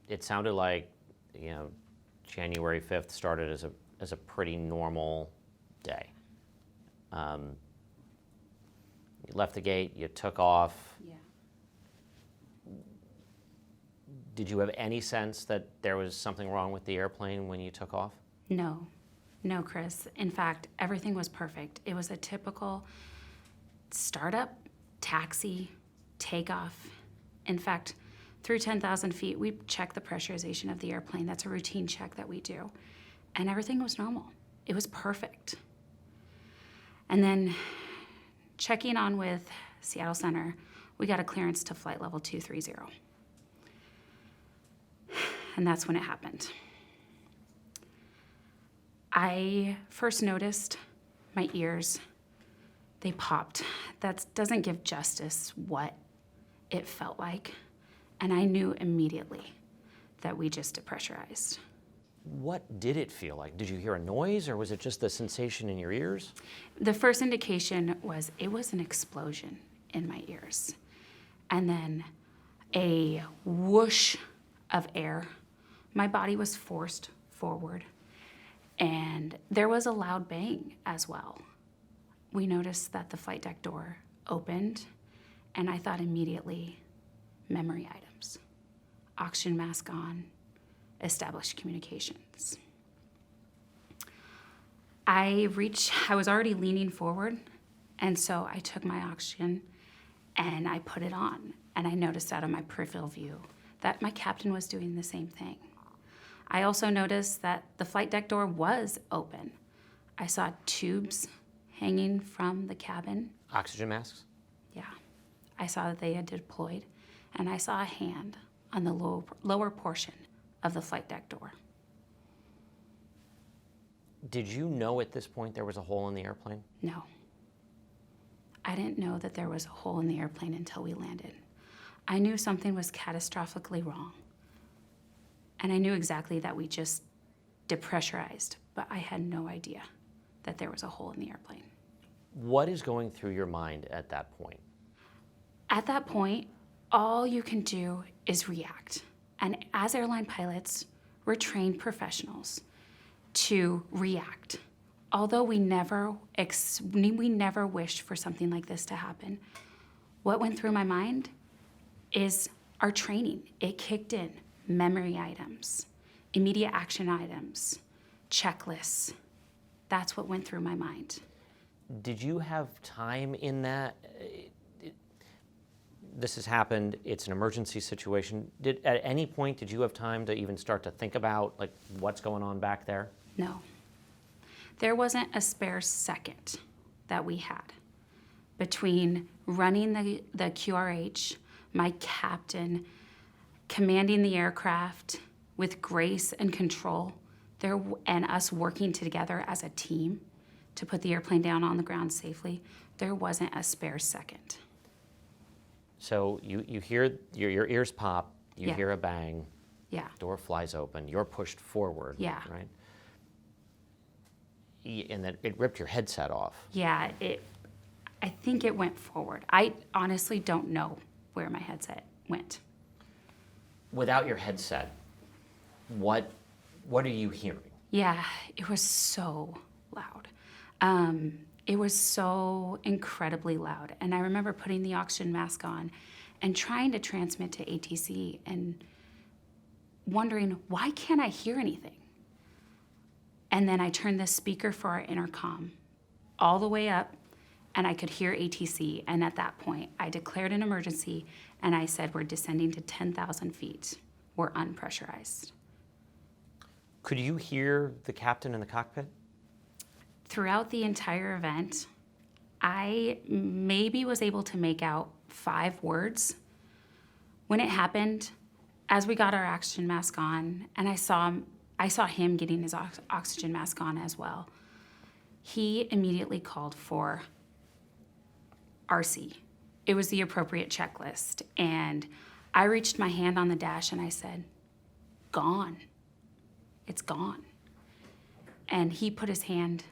it sounded like, January 5th started as a pretty normal day. You left the gate, you took off. Yeah. Did you have any sense that there was something wrong with the airplane when you took off? No, Chris. In fact, everything was perfect. It was a typical startup, taxi, takeoff. In fact, through 10,000 feet, we check the pressurization of the airplane. That's a routine check that we do. And everything was normal. It was perfect. And then checking on with Seattle Center, we got a clearance to flight level 230. And that's when it happened. I first noticed my ears, they popped. That doesn't give justice what it felt like. And I knew immediately that we just depressurized. What did it feel like? Did you hear a noise, or was it just the sensation in your ears? The first indication was it was an explosion in my ears. And then a whoosh of air. My body was forced forward. And there was a loud bang as well. We noticed that the flight deck door opened, and I thought immediately, memory items. Oxygen mask on, established communications. I was already leaning forward, and so I took my oxygen and I put it on, and I noticed out of my peripheral view that my captain was doing the same thing. I also noticed that the flight deck door was open. I saw tubes hanging from the cabin. Oxygen masks? Yeah. I saw that they had deployed, and I saw a hand on the lower portion of the flight deck door. Did you know at this point there was a hole in the airplane? No. I didn't know that there was a hole in the airplane until we landed. I knew something was catastrophically wrong. And I knew exactly that we just depressurized, but I had no idea that there was a hole in the airplane. What is going through your mind at that point? At that point, all you can do is react. And as airline pilots, we're trained professionals to react. Although we never wished for something like this to happen, what went through my mind is our training. It kicked in. Memory items, immediate action items, checklists. That's what went through my mind. Did you have time in that? This has happened, it's an emergency situation. At any point, did you have time to even start to think about what's going on back there? No. There wasn't a spare second that we had between running the QRH, my captain, commanding the aircraft with grace and control, and us working together as a team to put the airplane down on the ground safely. There wasn't a spare second. So you hear, your ears pop, you Yeah. hear a bang, Yeah. door flies open, you're pushed forward, Yeah. right? And then it ripped your headset off. Yeah, I think it went forward. I honestly don't know where my headset went. Without your headset, what are you hearing? Yeah, it was so loud. It was so incredibly loud. And I remember putting the oxygen mask on and trying to transmit to ATC and wondering, why can't I hear anything? And then I turned the speaker for our intercom all the way up, and I could hear ATC. And at that point, I declared an emergency, and I said, we're descending to 10,000 feet. We're unpressurized. Could you hear the captain in the cockpit? Throughout the entire event, I maybe was able to make out 5 words. When it happened, as we got our oxygen mask on, and I saw him getting his oxygen mask on as well, he immediately called for RC. It was the appropriate checklist. And I reached my hand on the dash and I said, gone. It's gone. And he put his hand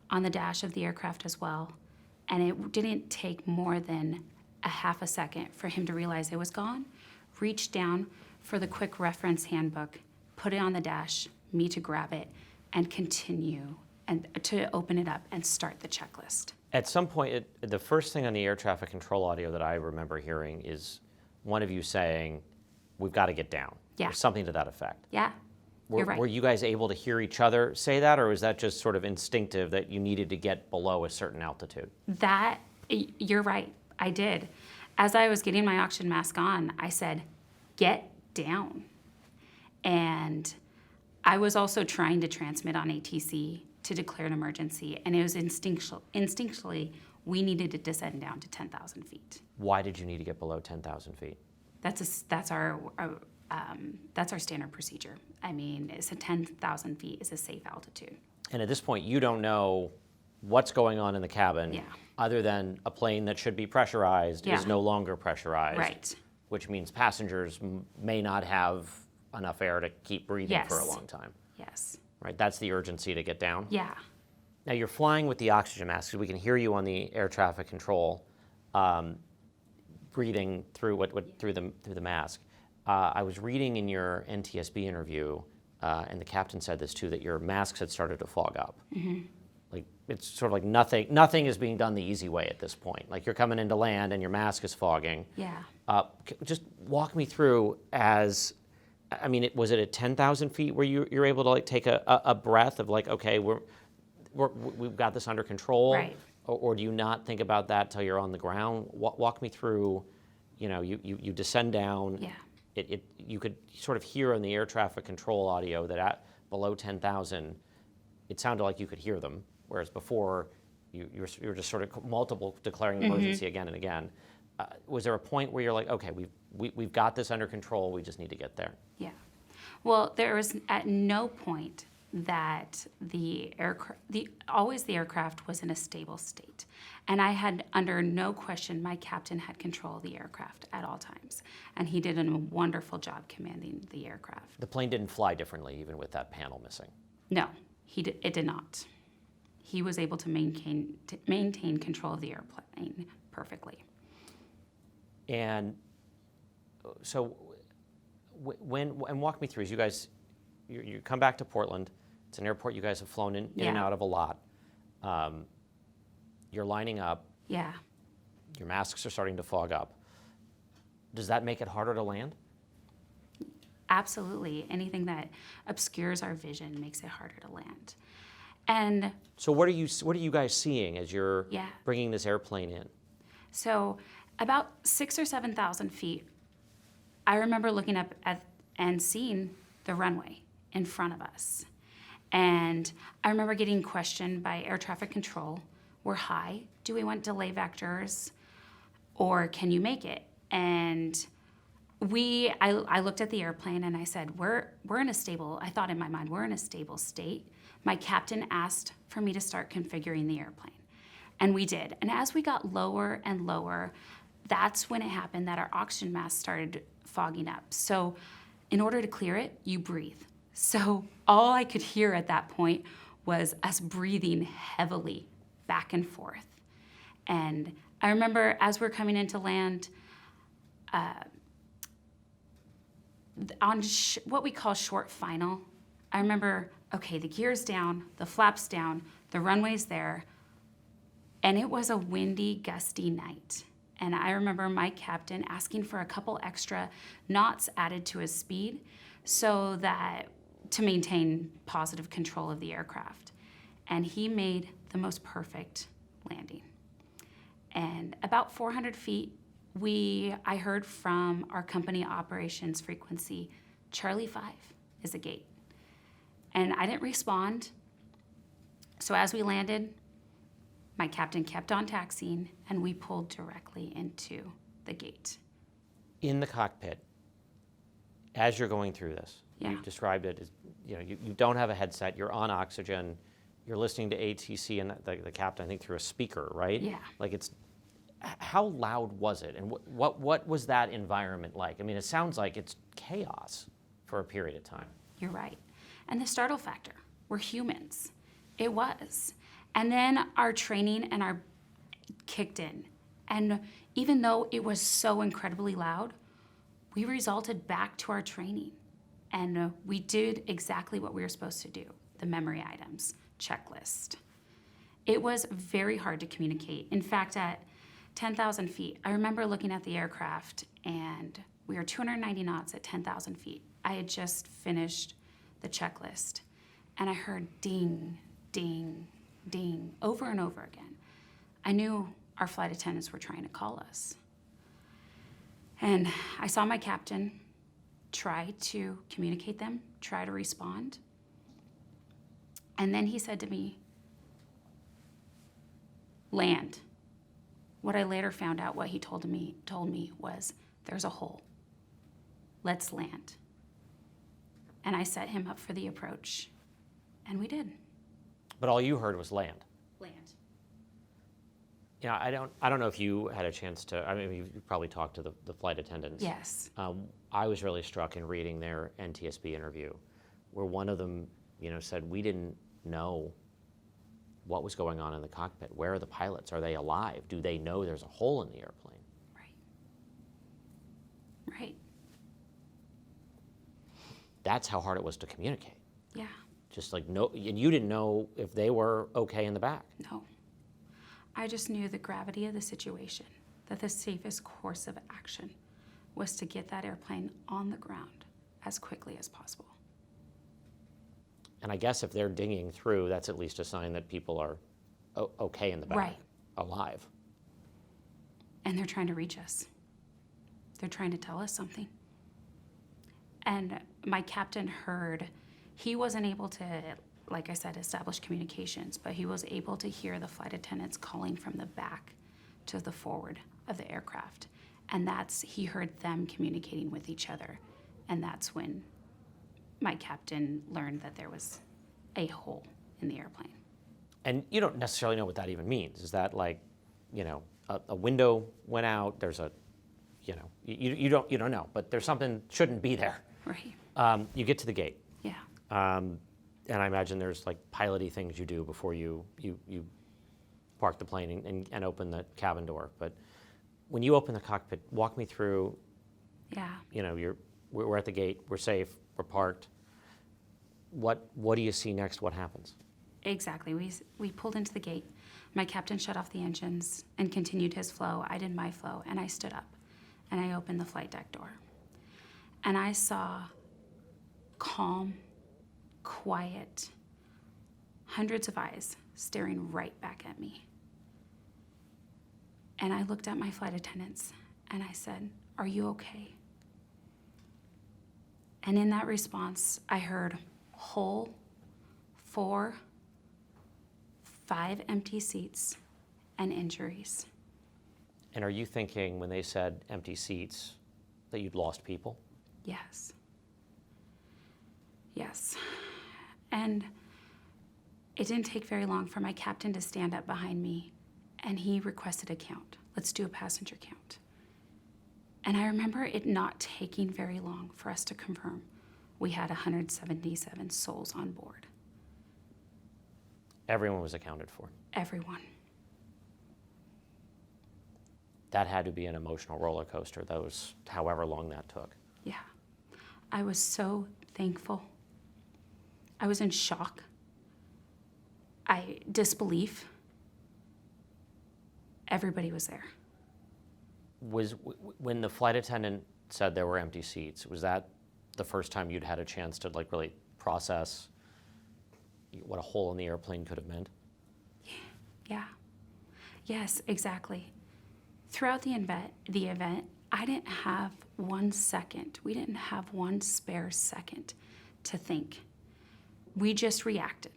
on the dash of the aircraft as well. And it didn't take more than a half a second for him to realize it was gone, reached down, for the quick reference handbook, put it on the dash, me to grab it, and continue and to open it up and start the checklist. At some point, the first thing on the air traffic control audio that I remember hearing is one of you saying, "We've got to get down." Yeah. Or something to that effect. Yeah, you're right. Were you guys able to hear each other say that, or was that just sort of instinctive that you needed to get below a certain altitude? You're right, I did. As I was getting my oxygen mask on, I said, "Get down." And I was also trying to transmit on ATC to declare an emergency, and it was instinctually, we needed to descend down to 10,000 feet. Why did you need to get below 10,000 feet? That's our standard procedure. I mean, it's 10,000 feet is a safe altitude. And at this point, you don't know what's going on in the cabin, Yeah. other than a plane that should be pressurized Yeah. is no longer pressurized, Right. which means passengers may not have enough air to keep breathing for a Yes. long time. Yes. Right? That's the urgency to get down. Yeah. Now you're flying with the oxygen mask, so we can hear you on the air traffic control, breathing through through the mask. I was reading in your NTSB interview, and the captain said this too, that your masks had started to fog up. Mm-hmm. Like it's sort of like nothing is being done the easy way at this point. Like you're coming into land and your mask is fogging. Yeah. Just walk me through was it at 10,000 feet where you're able to like take a breath of like, okay, we've got this under control? Right. Or do you not think about that till you're on the ground? Walk me through, you descend down. Yeah. You could sort of hear in the air traffic control audio that at below 10,000, it sounded like you could hear them, whereas before you were just sort of declaring emergency again and again. Was there a point where you're like, okay, we've got this under control, we just need to get there? Yeah. Well, there was at no point that the aircraft was in a stable state. And I had, under no question, my captain had control of the aircraft at all times. And he did a wonderful job commanding the aircraft. The plane didn't fly differently, even with that panel missing. No, it did not. He was able to maintain control of the airplane perfectly. And so, and walk me through, as you guys, you come back to Portland. It's an airport you guys have flown in and out of a lot. You're lining up. Yeah. Your masks are starting to fog up. Does that make it harder to land? Absolutely. Anything that obscures our vision makes it harder to land. And so what are you guys seeing as you're Yeah. bringing this airplane in? so about 6,000 or 7,000 feet, I remember looking up and seeing the runway in front of us. And I remember getting questioned by air traffic control, we're high, do we want delay vectors, or can you make it? And I looked at the airplane and I said, we're in a stable, I thought in my mind, we're in a stable state. My captain asked for me to start configuring the airplane. And we did. And as we got lower and lower, that's when it happened that our oxygen mask started fogging up. So in order to clear it, you breathe. So all I could hear at that point was us breathing heavily back and forth. And I remember as we're coming into land, on what we call short final, I remember, okay, the gear's down, the flap's down, the runway's there, and it was a windy, gusty night. And I remember my captain asking for a couple extra knots added to his speed so that to maintain positive control of the aircraft. And he made the most perfect landing. And about 400 feet, I heard from our company operations frequency, Charlie 5 is a gate. And I didn't respond. So as we landed, my captain kept on taxiing, and we pulled directly into the gate. In the cockpit, as you're going through this, Yeah. you described it as, you don't have a headset, you're on oxygen, you're listening to ATC and the captain, I think, through a speaker, right? Yeah. Like how loud was it? And what was that environment like? I mean, it sounds like it's chaos for a period of time. You're right. And the startle factor, we're humans. It was. And then our training and our kicked in. And even though it was so incredibly loud, we resulted back to our training, and we did exactly what we were supposed to do, the memory items, checklist. It was very hard to communicate. In fact, at 10,000 feet, I remember looking at the aircraft, and we were 290 knots at 10,000 feet. I had just finished the checklist, and I heard ding, ding, ding, over and over again. I knew our flight attendants were trying to call us. And I saw my captain try to communicate them, try to respond. And then he said to me, land. What I later found out, what he told me was, there's a hole. Let's land. And I set him up for the approach, and we did. But all you heard was land. Land. You know, I don't know if you had a chance to, I mean, you probably talked to the flight attendants. Yes. I was really struck in reading their NTSB interview, where one of them, you know, said, we didn't know what was going on in the cockpit. Where are the pilots? Are they alive? Do they know there's a hole in the airplane? Right. That's how hard it was to communicate. Yeah. Just like, no, and you didn't know if they were okay in the back. No. I just knew the gravity of the situation, that the safest course of action was to get that airplane on the ground as quickly as possible. And I guess if they're dinging through, that's at least a sign that people are okay in the back, Right. alive. And they're trying to reach us. They're trying to tell us something. And my captain heard, he wasn't able to, like I said, establish communications, but he was able to hear the flight attendants calling from the back to the forward of the aircraft. And he heard them communicating with each other. And that's when my captain learned that there was a hole in the airplane. And you don't necessarily know what that even means. Is that like, you know, a window went out, there's a, you know, you don't know, but there's something shouldn't be there. Right. You get to the gate. Yeah. And I imagine there's like pilot-y things you do before you park the plane and open the cabin door. But when you open the cockpit, walk me through, Yeah. you know, we're at the gate, we're safe, we're parked. What do you see next? What happens? Exactly. We pulled into the gate. My captain shut off the engines and continued his flow. I did my flow, and I stood up, and I opened the flight deck door. And I saw calm, quiet, hundreds of eyes staring right back at me. And I looked at my flight attendants, and I said, "Are you okay?" And in that response, I heard hole, 4, 5 empty seats, and injuries. And are you thinking when they said empty seats that you'd lost people? Yes. Yes. And it didn't take very long for my captain to stand up behind me, and he requested a count. Let's do a passenger count. And I remember it not taking very long for us to confirm we had 177 souls on board. Everyone was accounted for. Everyone. That had to be an emotional roller coaster, those however long that took. Yeah. I was so thankful. I was in shock. Disbelief. Everybody was there. When the flight attendant said there were empty seats, was that the first time you'd had a chance to like really process what a hole in the airplane could have meant? Yeah. Yes, exactly. Throughout the event, I didn't have 1 second. We didn't have one spare second to think. We just reacted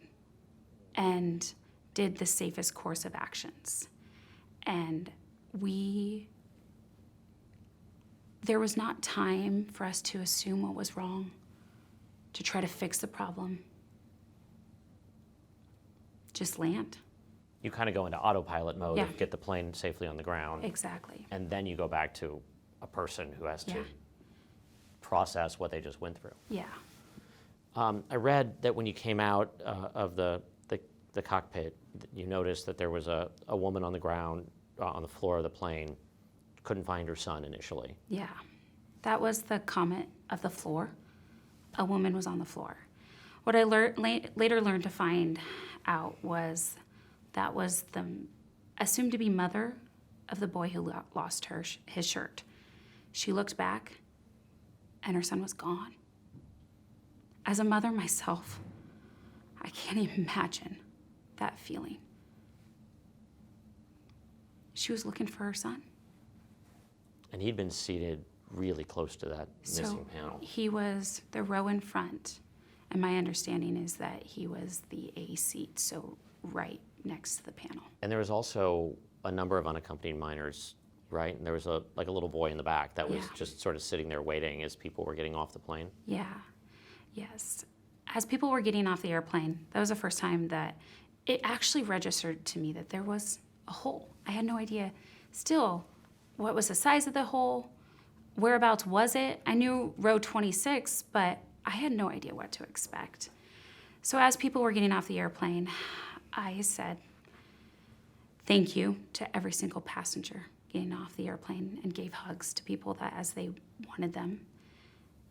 and did the safest course of actions. And there was not time for us to assume what was wrong, to try to fix the problem. Just land. You kind of go into autopilot mode Yeah. and get the plane safely on the ground. Exactly. And then you go back to a person who has to Yeah. process what they just went through. Yeah. I read that when you came out of the cockpit, you noticed that there was a woman on the ground, on the floor of the plane, couldn't find her son initially. Yeah. That was the comment of the floor. A woman was on the floor. What I later learned to find out was that was the assumed to be mother of the boy who lost his shirt. She looked back, and her son was gone. As a mother myself, I can't even imagine that feeling. She was looking for her son. And he'd been seated really close to that missing panel. He was the row in front, and my understanding is that he was the A seat, so right next to the panel. And there was also a number of unaccompanied minors, right? And there was a little boy in the back that was just sort of sitting there waiting as people were getting off the plane. Yeah, yes. As people were getting off the airplane, that was the first time that it actually registered to me that there was a hole. I had no idea still what was the size of the hole, whereabouts was it. I knew row 26, but I had no idea what to expect. So as people were getting off the airplane, I said thank you to every single passenger getting off the airplane and gave hugs to people that as they wanted them.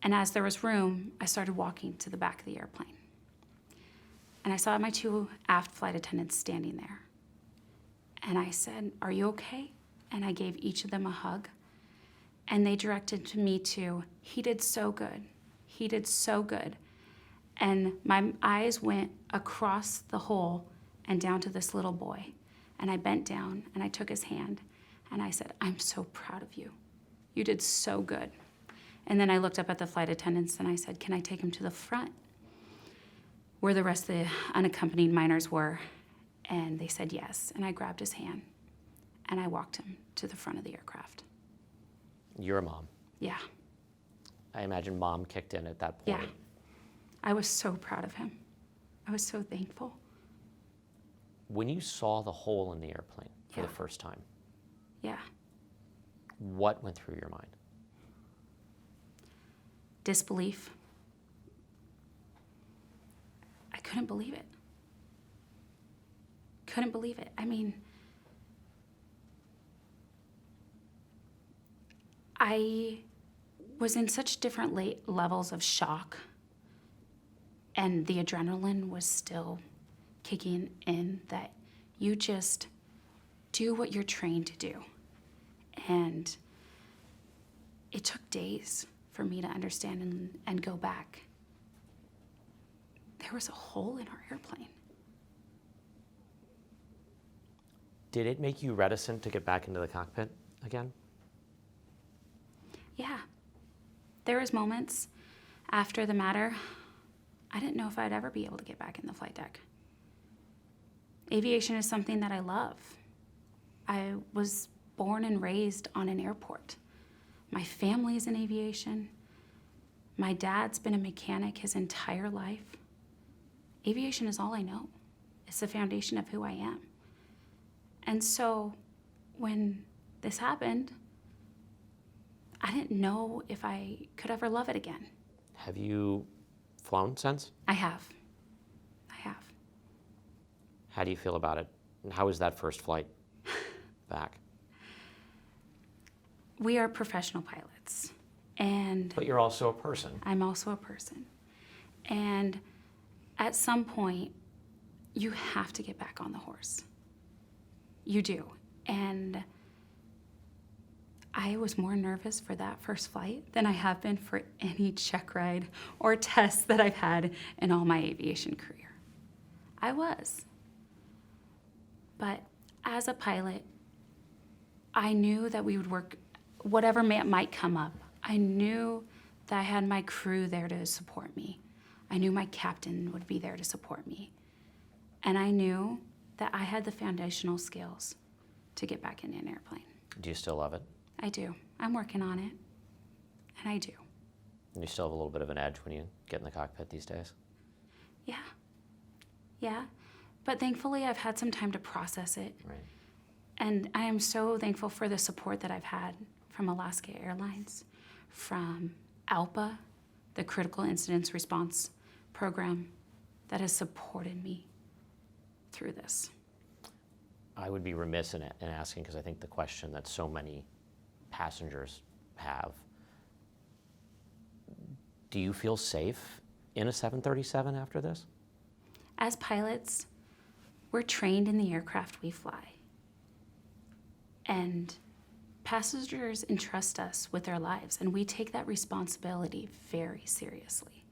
And as there was room, I started walking to the back of the airplane. And I saw my 2 aft flight attendants standing there. And I said, "Are you okay?" And I gave each of them a hug. And they directed to me to, "He did so good. He did so good." And my eyes went across the hole and down to this little boy. And I bent down and I took his hand and I said, "I'm so proud of you. You did so good." And then I looked up at the flight attendants and I said, "Can I take him to the front where the rest of the unaccompanied minors were?" And they said yes. And I grabbed his hand and I walked him to the front of the aircraft. You're a mom. Yeah. I imagine mom kicked in at that point. Yeah. I was so proud of him. I was so thankful. When you saw the hole in the airplane for Yeah. the first time, Yeah. what went through your mind? Disbelief. I couldn't believe it. Couldn't believe it. I mean, I was in such different levels of shock, and the adrenaline was still kicking in, that you just do what you're trained to do. And it took days for me to understand and go back. There was a hole in our airplane. Did it make you reticent to get back into the cockpit again? Yeah. There was moments after the matter, I didn't know if I'd ever be able to get back in the flight deck. Aviation is something that I love. I was born and raised on an airport. My family's in aviation. My dad's been a mechanic his entire life. Aviation is all I know. It's the foundation of who I am. And so when this happened, I didn't know if I could ever love it again. Have you flown since? I have. How do you feel about it? And how was that first flight back? We are professional pilots, and But you're also a person. I'm also a person. And at some point, you have to get back on the horse. You do. And I was more nervous for that first flight than I have been for any check ride or test that I've had in all my aviation career. I was. But as a pilot, I knew that we would work, whatever might come up. I knew that I had my crew there to support me. I knew my captain would be there to support me. And I knew that I had the foundational skills to get back in an airplane. Do you still love it? I do. I'm working on it. And I do. And you still have a little bit of an edge when you get in the cockpit these days? Yeah. But thankfully, I've had some time to process it. Right. And I am so thankful for the support that I've had from Alaska Airlines, from ALPA, the Critical Incidents Response Program, that has supported me through this. I would be remiss in asking, because I think the question that so many passengers have, Do you feel safe in a 737 after this? As pilots, we're trained in the aircraft we fly. And passengers entrust us with their lives, and we take that responsibility very seriously.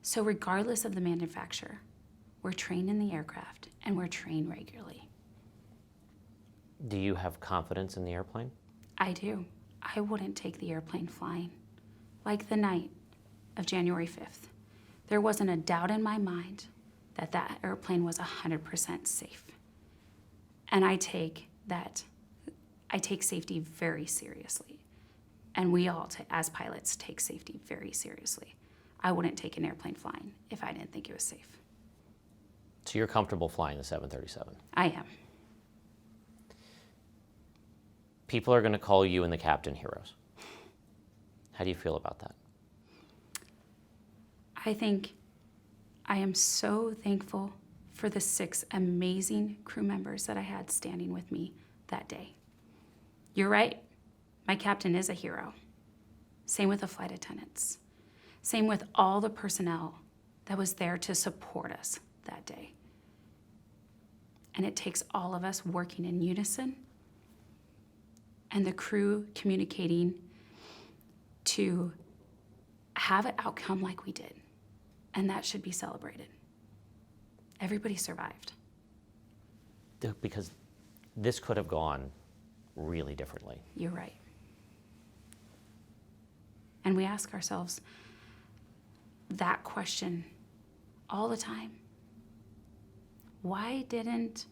So regardless of the manufacturer, we're trained in the aircraft and we're trained regularly. Do you have confidence in the airplane? I do. I wouldn't take the airplane flying. Like the night of January 5th, there wasn't a doubt in my mind that that airplane was 100% safe. And I take safety very seriously. And we all, as pilots, take safety very seriously. I wouldn't take an airplane flying if I didn't think it was safe. So you're comfortable flying the 737? I am. People are going to call you and the captain heroes. How do you feel about that? I think I am so thankful for the 6 amazing crew members that I had standing with me that day. You're right, my captain is a hero. Same with the flight attendants. Same with all the personnel that was there to support us that day. And it takes all of us working in unison and the crew communicating to have an outcome like we did. And that should be celebrated. Everybody survived. Because this could have gone really differently. You're right. And we ask ourselves that question all the time. Why didn't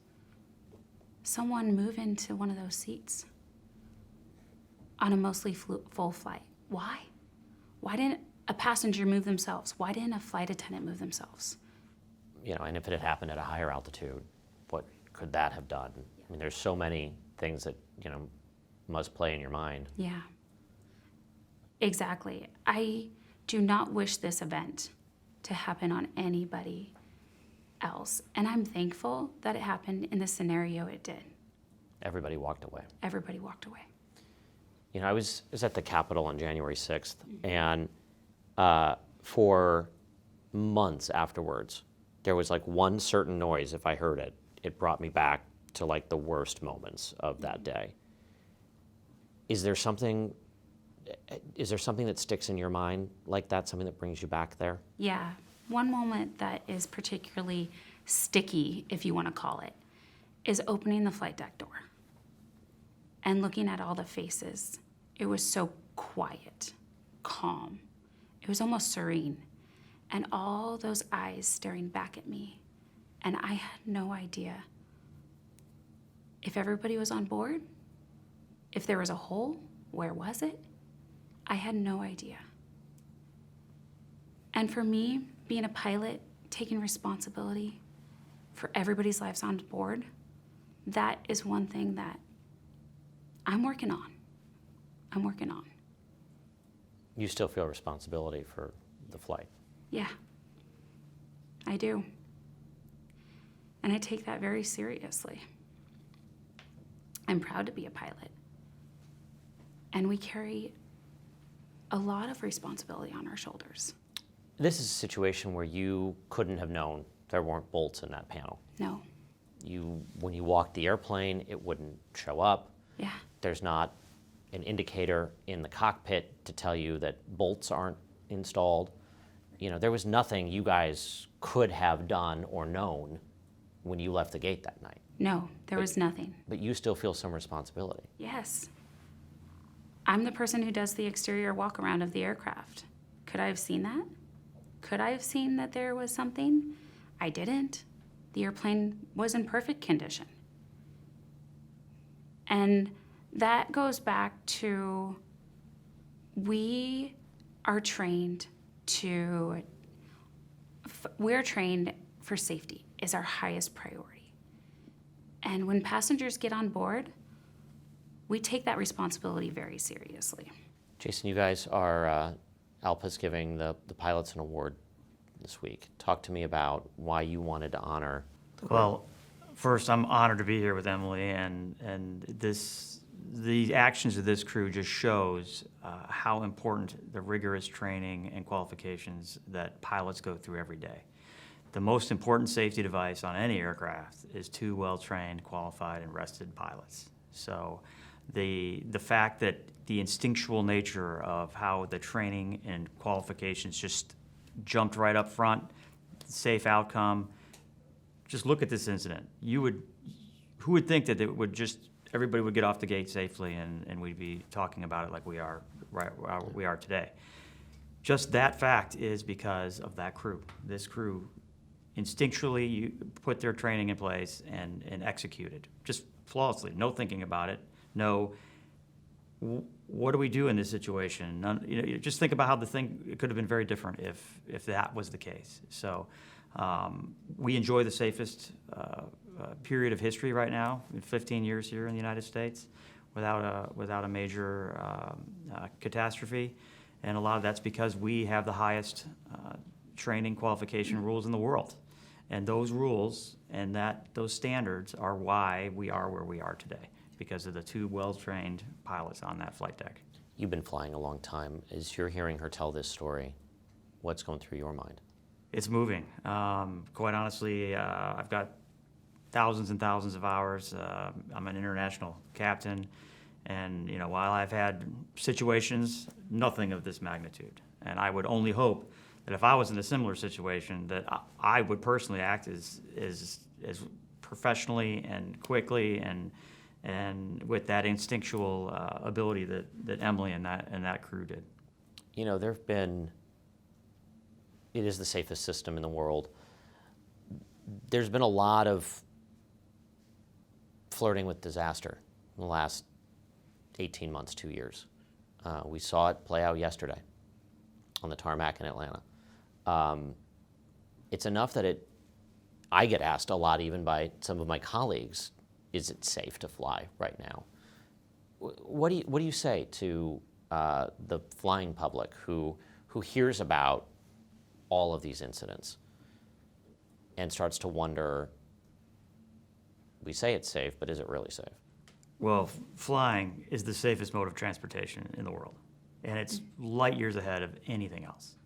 someone move into one of those seats on a mostly full flight? Why? Why didn't a passenger move themselves? Why didn't a flight attendant move themselves? And if it had happened at a higher altitude, what could that have done? I mean, there's so many things that, must play in your mind. Yeah, exactly. I do not wish this event to happen on anybody else. And I'm thankful that it happened in the scenario it did. Everybody walked away. Everybody walked away. I was at the Capitol on January 6th, and for months afterwards, there was like one certain noise. If I heard it, it brought me back to like the worst moments of that day. Is there something that sticks in your mind like that, something that brings you back there? Yeah, one moment that is particularly sticky, if you want to call it, is opening the flight deck door and looking at all the faces. It was so quiet, calm. It was almost serene. And all those eyes staring back at me. And I had no idea if everybody was on board, if there was a hole, where was it? I had no idea. And for me, being a pilot, taking responsibility for everybody's lives on board, that is one thing that I'm working on. You still feel responsibility for the flight? Yeah, I do. And I take that very seriously. I'm proud to be a pilot. And we carry a lot of responsibility on our shoulders. This is a situation where you couldn't have known there weren't bolts in that panel. No. When you walked the airplane, it wouldn't show up. Yeah. There's not an indicator in the cockpit to tell you that bolts aren't installed. There was nothing you guys could have done or known when you left the gate that night. No, there was nothing. But you still feel some responsibility. Yes. I'm the person who does the exterior walk around of the aircraft. Could I have seen that? Could I have seen that there was something? I didn't. The airplane was in perfect condition. And that goes back to we're trained for safety is our highest priority. And when passengers get on board, we take that responsibility very seriously. Jason, you guys are, ALPA's giving the pilots an award this week. Talk to me about why you wanted to honor the crew. Well, first, I'm honored to be here with Emily, and the actions of this crew just shows how important the rigorous training and qualifications that pilots go through every day. The most important safety device on any aircraft is two well-trained, qualified, and rested pilots. So the fact that the instinctual nature of how the training and qualifications just jumped right up front, safe outcome. Just look at this incident. Who would think that it would just, everybody would get off the gate safely and we'd be talking about it like we are today. Just that fact is because of that crew. This crew instinctually put their training in place and executed just flawlessly. No thinking about it. No, what do we do in this situation? Just think about how it could have been very different if that was the case. So we enjoy the safest period of history right now, 15 years here in the United States, without a major catastrophe, and a lot of that's because we have the highest training qualification rules in the world, and those rules and those standards are why we are where we are today, because of the two well-trained pilots on that flight deck. You've been flying a long time. As you're hearing her tell this story, what's going through your mind? It's moving. Quite honestly, I've got thousands and thousands of hours. I'm an international captain, and while I've had situations, nothing of this magnitude. And I would only hope that if I was in a similar situation, that I would personally act as professionally and quickly and with that instinctual ability that Emily and that crew did. It is the safest system in the world. There's been a lot of flirting with disaster in the last 18 months, 2 years. We saw it play out yesterday on the tarmac in Atlanta. It's enough that I get asked a lot, even by some of my colleagues, is it safe to fly right now? What do you say to the flying public who hears about all of these incidents and starts to wonder, we say it's safe, but is it really safe? Well, flying is the safest mode of transportation in the world, and it's light years ahead of anything else.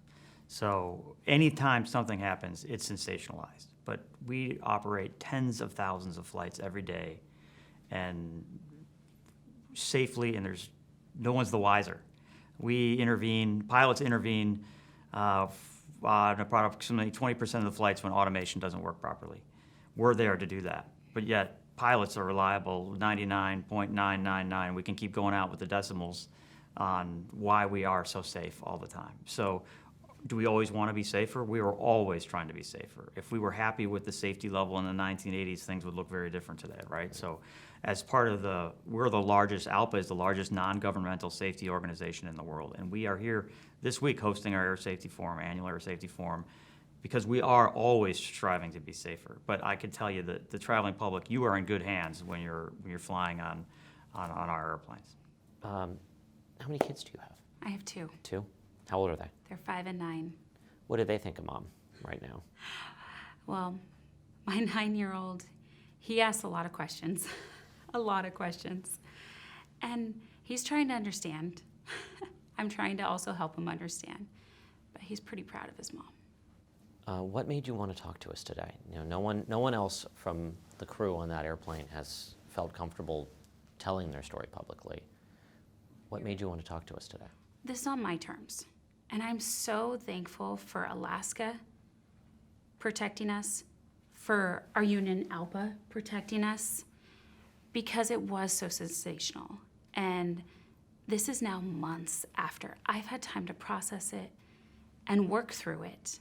So anytime something happens, it's sensationalized. But we operate tens of thousands of flights every day, and safely, and no one's the wiser. Pilots intervene on approximately 20% of the flights when automation doesn't work properly. We're there to do that, but yet pilots are reliable 99.999. We can keep going out with the decimals on why we are so safe all the time. So do we always want to be safer? We are always trying to be safer. If we were happy with the safety level in the 1980s, things would look very different today, right? So as part of we're the largest, ALPA is the largest non-governmental safety organization in the world. And we are here this week hosting our annual air safety forum, because we are always striving to be safer. But I can tell you that the traveling public, you are in good hands when you're flying on our airplanes. How many kids do you have? I have two. Two? How old are they? They're 5 and 9. What do they think of Mom right now? Well, my 9-year-old, he asks a lot of questions, And he's trying to understand. I'm trying to also help him understand, but he's pretty proud of his mom. What made you want to talk to us today? No one else from the crew on that airplane has felt comfortable telling their story publicly. What made you want to talk to us today? This is on my terms. And I'm so thankful for Alaska protecting us, for our union ALPA protecting us, because it was so sensational. And this is now months after. I've had time to process it and work through it.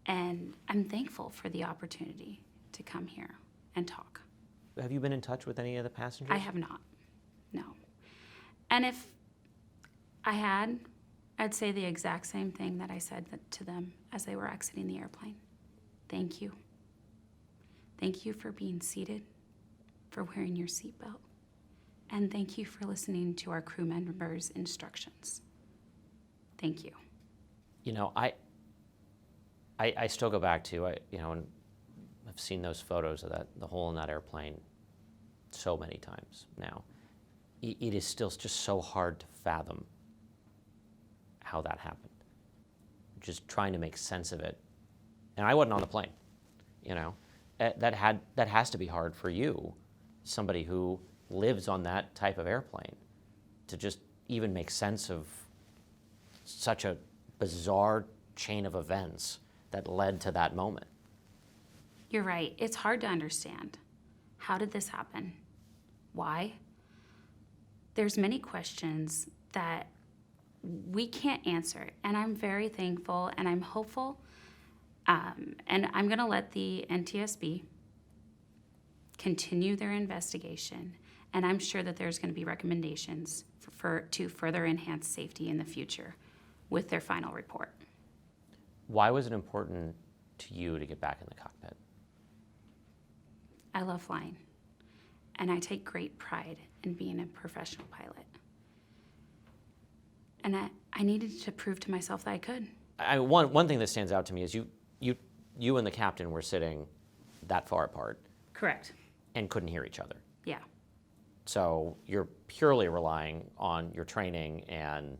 And I'm thankful for the opportunity to come here and talk. Have you been in touch with any of the passengers? I have not, no. And if I had, I'd say the exact same thing that I said to them as they were exiting the airplane. Thank you. Thank you for being seated, for wearing your seatbelt, and thank you for listening to our crew members' instructions. Thank you. I still go back to, and I've seen those photos of the hole in that airplane so many times now. it is still just so hard to fathom how that happened. Just trying to make sense of it. And I wasn't on the plane, you know. That has to be hard for you, somebody who lives on that type of airplane, to just even make sense of such a bizarre chain of events that led to that moment. You're right. It's hard to understand. How did this happen? Why? There's many questions that we can't answer, and I'm very thankful and I'm hopeful, and I'm going to let the NTSB continue their investigation, and I'm sure that there's going to be recommendations to further enhance safety in the future with their final report. Why was it important to you to get back in the cockpit? I love flying, and I take great pride in being a professional pilot. And I needed to prove to myself that I could. One thing that stands out to me is you and the captain were sitting that far apart Correct. and couldn't hear each other. Yeah. So you're purely relying on your training and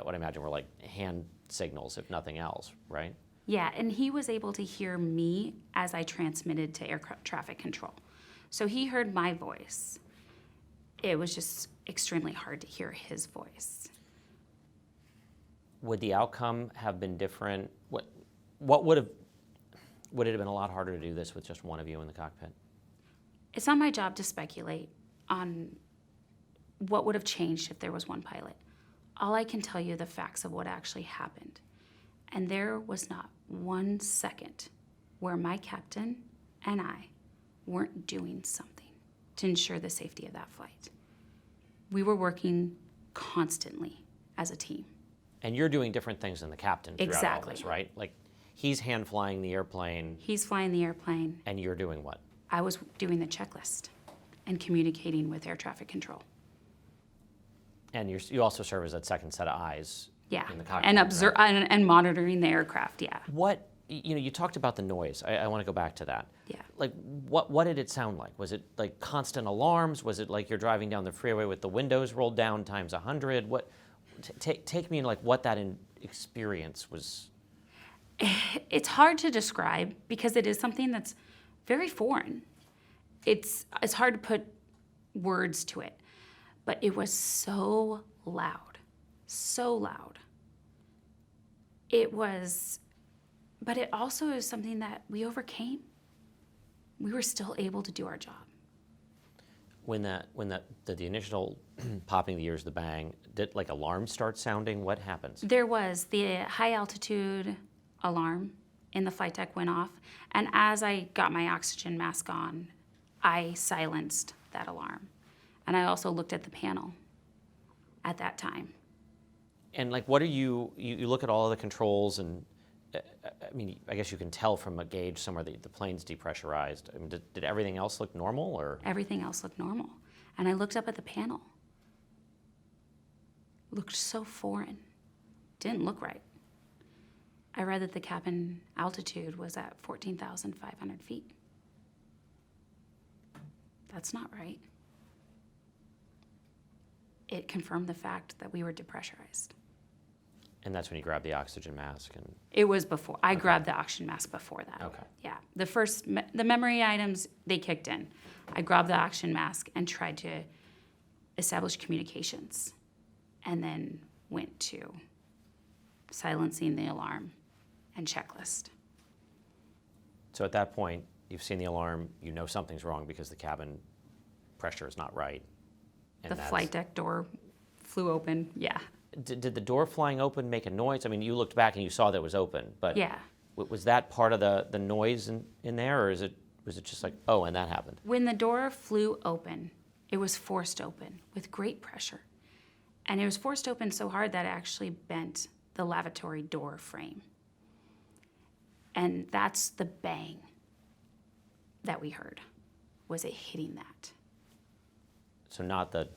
what I imagine were like hand signals, if nothing else, right? Yeah, and he was able to hear me as I transmitted to air traffic control. So he heard my voice. It was just extremely hard to hear his voice. Would the outcome have been different? Would it have been a lot harder to do this with just one of you in the cockpit? It's not my job to speculate on what would have changed if there was one pilot. All I can tell you the facts of what actually happened. And there was not 1 second where my captain and I weren't doing something to ensure the safety of that flight. We were working constantly as a team. And you're doing different things than the captain throughout Exactly. all this, right? Like he's hand flying the airplane He's flying the airplane. and you're doing what? I was doing the checklist and communicating with air traffic control. And you also serve as that second set of eyes Yeah, in the cockpit. and right? and monitoring the aircraft. Yeah, You talked about the noise. I want to go back to that. yeah. Like, what did it sound like? Was it like constant alarms? Was it like you're driving down the freeway with the windows rolled down times 100? Take me in like what that experience was. It's hard to describe because it is something that's very foreign. It's hard to put words to it, but it was so loud, so loud. But it also is something that we overcame. We were still able to do our job. When the initial popping of the ears, the bang, did like alarms start sounding? What happens? There was the high altitude alarm in the flight deck went off, and as I got my oxygen mask on, I silenced that alarm. And I also looked at the panel at that time. And like, what are you look at all of the controls and, I mean, I guess you can tell from a gauge somewhere that the plane's depressurized. I mean, did everything else look normal or? Everything else looked normal. And I looked up at the panel. Looked so foreign. Didn't look right. I read that the cabin altitude was at 14,500 feet. That's not right. It confirmed the fact that we were depressurized. And that's when you grab the oxygen mask and. It was before. I grabbed the oxygen mask before that. Okay. Yeah. The memory items, they kicked in. I grabbed the oxygen mask and tried to establish communications, and then went to silencing the alarm and checklist. So at that point, you've seen the alarm, you know something's wrong because the cabin pressure is not right. And The flight deck door flew open. Yeah. Did the door flying open make a noise? I mean, you looked back and you saw that it was open, but Yeah. Was that part of the noise in there, or was it just like, oh, and that happened? When the door flew open, it was forced open with great pressure. And it was forced open so hard that it actually bent the lavatory door frame. And that's the bang that we heard, was it hitting that. So not the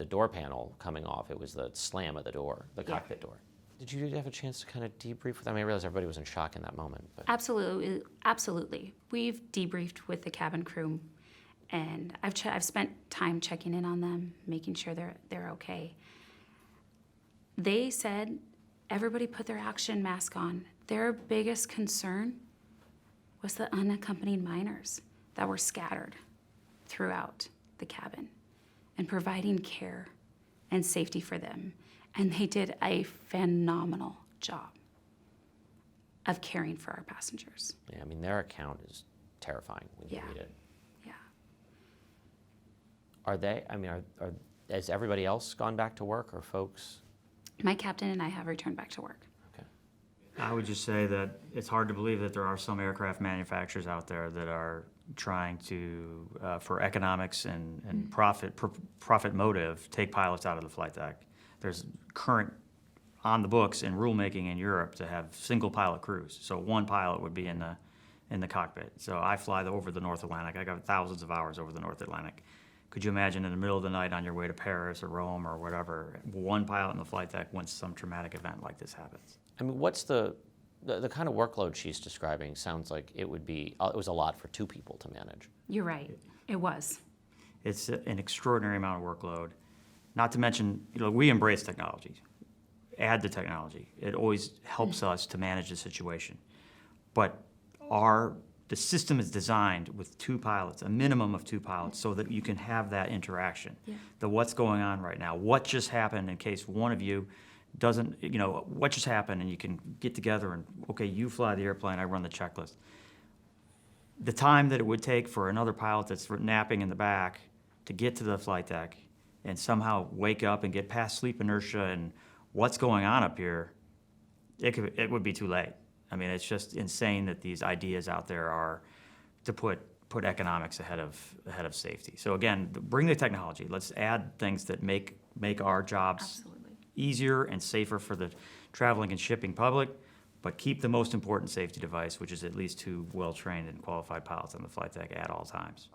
door panel coming off, it was the slam of the door, the Yeah. cockpit door. Did you have a chance to kind of debrief with them? I realize everybody was in shock in that moment. But Absolutely, absolutely. We've debriefed with the cabin crew, and I've spent time checking in on them, making sure they're okay. They said everybody put their oxygen mask on. Their biggest concern was the unaccompanied minors that were scattered throughout the cabin and providing care and safety for them. And they did a phenomenal job of caring for our passengers. Yeah, I mean, their account is terrifying when you Yeah. read it. Yeah. Are they, I mean, has everybody else gone back to work, or folks? My captain and I have returned back to work. Okay. I would just say that it's hard to believe that there are some aircraft manufacturers out there that are trying to, for economics and profit motive, take pilots out of the flight deck. There's current on the books in rulemaking in Europe to have single pilot crews. So one pilot would be in the cockpit. So I fly over the North Atlantic. I got thousands of hours over the North Atlantic. Could you imagine in the middle of the night on your way to Paris or Rome or whatever, one pilot in the flight deck when some traumatic event like this happens? I mean, what's the kind of workload she's describing? Sounds like it was a lot for two people to manage. You're right. It was. It's an extraordinary amount of workload. Not to mention, we embrace technology. Add the technology. It always helps us to manage the situation. But the system is designed with two pilots, a minimum of two pilots, so that you can have that interaction. Yeah. The what's going on right now, what just happened in case one of you doesn't, what just happened, and you can get together and, okay, you fly the airplane, I run the checklist. The time that it would take for another pilot that's napping in the back to get to the flight deck and somehow wake up and get past sleep inertia and what's going on up here, it would be too late. I mean, it's just insane that these ideas out there are to put economics ahead of safety. So again, bring the technology. Let's add things that make our jobs Absolutely. easier and safer for the traveling and shipping public, but keep the most important safety device, which is at least two well-trained and qualified pilots on the flight deck at all times.